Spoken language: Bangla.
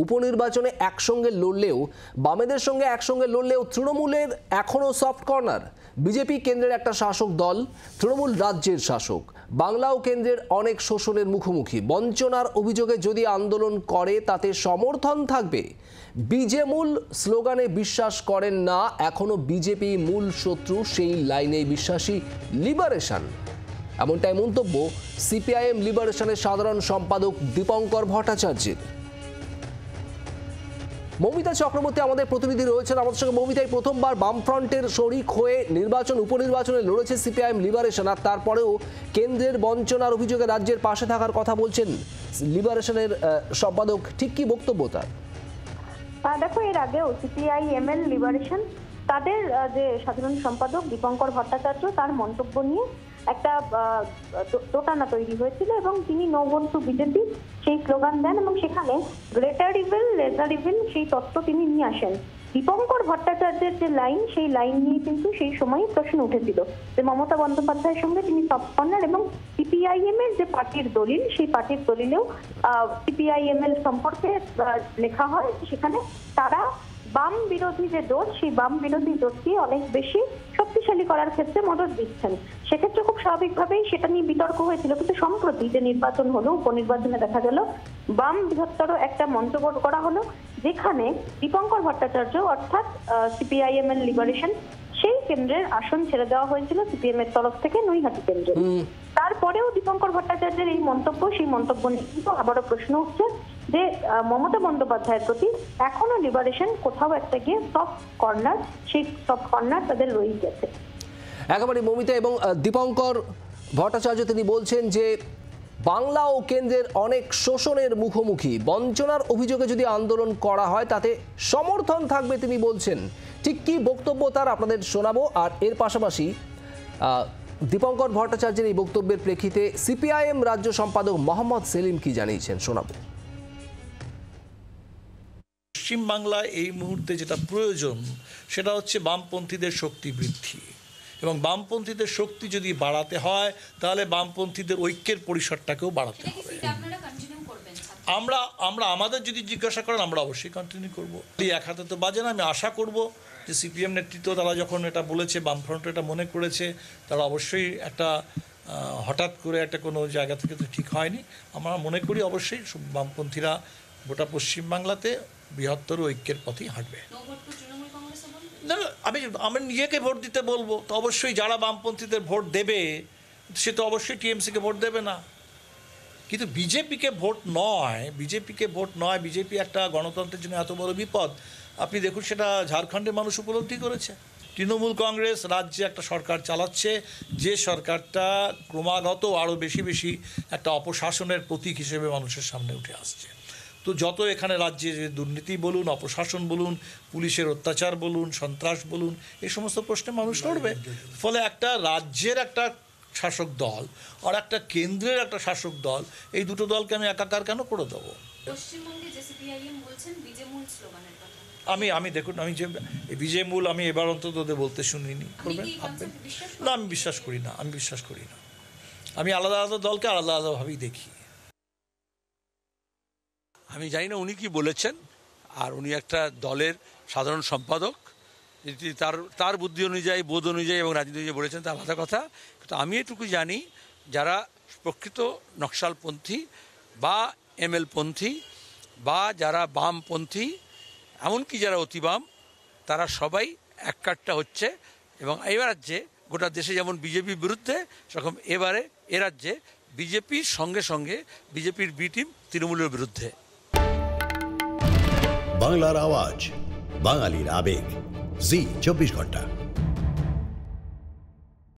উপনির্বাচনে একসঙ্গে লড়লেও বামেদের সঙ্গে একসঙ্গে লড়লেও তৃণমূলের এখনও সফট কর্নার। বিজেপি কেন্দ্রের একটা শাসক দল, তৃণমূল রাজ্যের শাসক। বাংলাও কেন্দ্রের অনেক শোষণের মুখোমুখি। বঞ্চনার অভিযোগে যদি আন্দোলন করে তাতে সমর্থন থাকবে। বিজেমূল স্লোগানে বিশ্বাস করেন না এখনো বিজেপি মূল শত্রু, সেই লাইনে বিশ্বাসী লিবারেশন। এমনটাই মন্তব্য সিপিআইএম লিবারেশনের সাধারণ সম্পাদক দীপঙ্কর ভট্টাচার্যের। মৌমিতা চক্রবর্তী আমাদের প্রতিনিধি রয়েছেন আমাদের সঙ্গে। মৌমিতাই, প্রথমবার বামফ্রন্টের শরিক হয়ে উপনির্বাচনে লড়েছে সিপিআইএম লিবারেশন, আর তারপরেও কেন্দ্রের বঞ্চনার অভিযোগে রাজ্যের পাশে থাকার কথা বলছেন লিবারেশনের সম্পাদক। ঠিক কি বক্তব্য তার? দেখো, এর আগেও সিপিআইএমএল লিবারেশন তাদের যে সাধারণ সম্পাদক দীপঙ্কর ভট্টাচার্য, তার মন্তব্য নিয়ে একটা দোটানা তৈরি হয়েছিল এবং তিনি নো ভোট টু বিজেপি সেই স্লোগান দেন এবং সেখানে গ্রেটার ইভিল লেসার ইভিল সেই তত্ত্ব তিনি নিয়ে আসেন। দীপঙ্কর ভট্টাচার্যের যে লাইন, সেই লাইন নিয়ে কিন্তু সেই সময় প্রশ্ন উঠেছিল যে মমতা বন্দ্যোপাধ্যায়ের সঙ্গে তিনি সফট কর্নার, এবং সিপিআইএম এর যে পার্টির দলিল, সেই পার্টির দলিলেও সিপিআইএমএল সম্পর্কে লেখা হয় সেখানে তারা বাম বিরোধী যে জোট, সেই বাম বিরোধী জোটকে অনেক বেশি শক্তিশালী করার ক্ষেত্রে মদত দিচ্ছেন। সেক্ষেত্রে খুব স্বাভাবিকভাবেই সেটা নিয়ে বিতর্ক হয়েছিল, কিন্তু সম্প্রতি যে নির্বাচন হলো, উপনির্বাচনে দেখা গেল বাম বৃহত্তর একটা মঞ্চ করা হলো, যেখানে দীপঙ্কর ভট্টাচার্য অর্থাৎ সিপিআইএমএল লিবারেশন সেই কেন্দ্রের আসন ছেড়ে দেওয়া হয়েছিল সিপিএম এর তরফ থেকে নৈহাটি কেন্দ্রে। তারপরেও দীপঙ্কর ভট্টাচার্যের এই মন্তব্য, সেই মন্তব্য নিয়ে কিন্তু আবারও প্রশ্ন উঠছে যে মমতা বন্দ্যোপাধ্যায়ের প্রতি এখনো লিবারেশন কোথাও একটা গিয়ে সফট কর্নার, সেই সফট কর্নার তাদের রয়ে গেছে। একেবারে মৌমিতা, এবং দীপঙ্কর ভট্টাচার্য তিনি বলছেন যে বাংলা ও কেন্দ্রের অনেক শোষণের মুখোমুখি। বঞ্চনার অভিযোগে যদি আন্দোলন করা হয় তাতে সমর্থন থাকবে তিনি বলছেন। ঠিক কি বক্তব্য তার আপনাদের শোনাবো। আর এর পাশাপাশি দীপঙ্কর ভট্টাচার্যের এই বক্তব্যের প্রেক্ষিতে সিপিআইএম রাজ্য সম্পাদক মোহাম্মদ সেলিম কি জানিয়েছেন শোনাবো। পশ্চিমবাংলায় এই মুহূর্তে যেটা প্রয়োজন সেটা হচ্ছে বামপন্থীদের শক্তি বৃদ্ধি, এবং বামপন্থীদের শক্তি যদি বাড়াতে হয় তাহলে বামপন্থীদের ঐক্যের পরিসরটাকেও বাড়াতে হবে। আমরা আমাদের যদি জিজ্ঞাসা করেন আমরা অবশ্যই কন্টিনিউ করবো। এক হাতে তো বাজে না। আমি আশা করব যে সিপিএম নেতৃত্ব তারা যখন এটা বলেছে, বামফ্রন্ট এটা মনে করেছে, তারা অবশ্যই একটা হঠাৎ করে একটা কোনো জায়গা থেকে তো ঠিক হয়নি। আমরা মনে করি অবশ্যই বামপন্থীরা গোটা পশ্চিমবাংলাতে বৃহত্তর ঐক্যের পথেই হাঁটবে। না, আমি নিজেকে ভোট দিতে বলবো, তো অবশ্যই যারা বামপন্থীদের ভোট দেবে সে তো অবশ্যই টিএমসিকে ভোট দেবে না, কিন্তু বিজেপিকে ভোট নয়। বিজেপি একটা গণতন্ত্রের জন্য এত বড় বিপদ। আপনি দেখুন, সেটা ঝাড়খণ্ডের মানুষ উপলব্ধি করেছে। তৃণমূল কংগ্রেস রাজ্যে একটা সরকার চালাচ্ছে, যে সরকারটা ক্রমাগত আরও বেশি একটা অপশাসনের প্রতীক হিসেবে মানুষের সামনে উঠে আসছে। তো যত এখানে রাজ্যে দুর্নীতি বলুন, অপশাসন বলুন, পুলিশের অত্যাচার বলুন, সন্ত্রাস বলুন, এই সমস্ত প্রশ্নে মানুষ লড়বে। ফলে একটা রাজ্যের একটা শাসক দল আর একটা কেন্দ্রের একটা শাসক দল, এই দুটো দলকে আমি একাকার কেন করে দেবো? আমি দেখুন, আমি যে বিজেমূল আমি এবার অন্তত বলতে শুনিনি। করবেন, ভাববেন না, আমি বিশ্বাস করি না। আমি আলাদা আলাদা দলকে আলাদা আলাদাভাবেই দেখি। আমি জানি না উনি কি বলেছেন, আর উনি একটা দলের সাধারণ সম্পাদক, তার বুদ্ধি অনুযায়ী, বোধ অনুযায়ী এবং রাজনীতি অনুযায়ী বলেছেন তা আলাদা কথা। কিন্তু আমি এটুকু জানি, যারা প্রকৃত নকশালপন্থী বা এমএলপন্থী বা যারা বামপন্থী, এমনকি যারা অতিবাম, তারা সবাই এক কাট্টা হচ্ছে। এবং এই রাজ্যে গোটা দেশে যেমন বিজেপির বিরুদ্ধে, সেরকম এবারে এ রাজ্যে বিজেপির সঙ্গে সঙ্গে বিজেপির বি টিম তৃণমূলের বিরুদ্ধে। বাংলার আওয়াজ, বাঙালির আবেগ, জি 24 ঘন্টা।